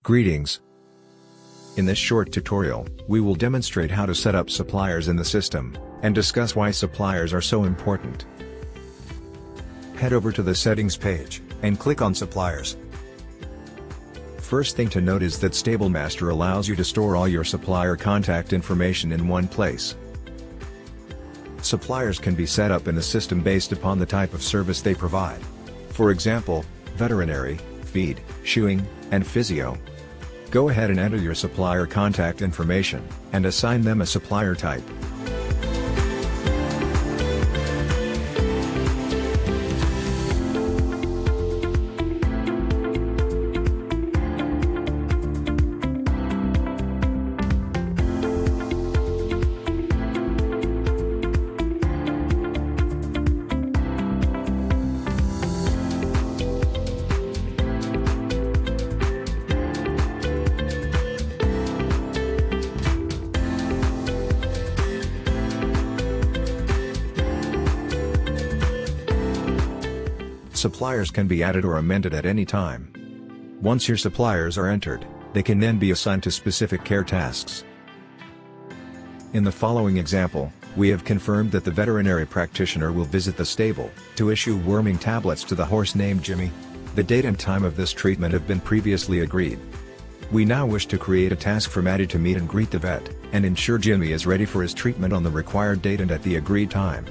Greetings. In this short tutorial, we will demonstrate how to set up suppliers in the system, and discuss why suppliers are so important. Head over to the settings page, and click on suppliers. First thing to note is that StableMaster allows you to store all your supplier contact information in one place. Suppliers can be set up in the system based upon the type of service they provide. For example, veterinary, feed, shoeing, and physio. Go ahead and enter your supplier contact information, and assign them a supplier type. Suppliers can be added or amended at any time. Once your suppliers are entered, they can then be assigned to specific care tasks. In the following example, we have confirmed that the veterinary practitioner will visit the stable to issue worming tablets to the horse named Jimmy. The date and time of this treatment have been previously agreed. We now wish to create a task for Maddie to meet and greet the vet, and ensure Jimmy is ready for his treatment on the required date and at the agreed time.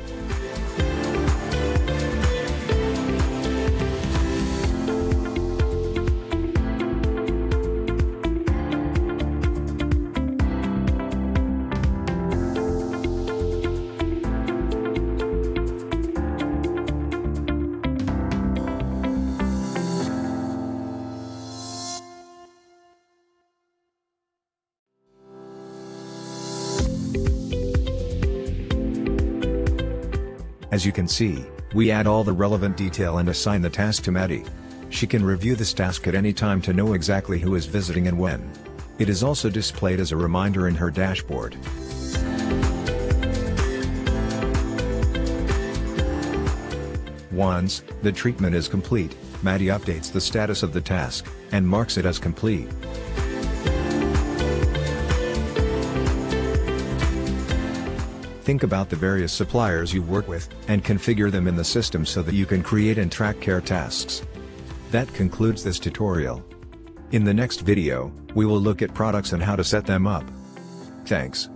As you can see, we add all the relevant detail and assign the task to Maddie. She can review this task at any time to know exactly who is visiting and when. It is also displayed as a reminder in her dashboard. Once the treatment is complete, Maddie updates the status of the task, and marks it as complete. Think about the various suppliers you work with, and configure them in the system so that you can create and track care tasks. That concludes this tutorial. In the next video, we will look at products and how to set them up. Thanks.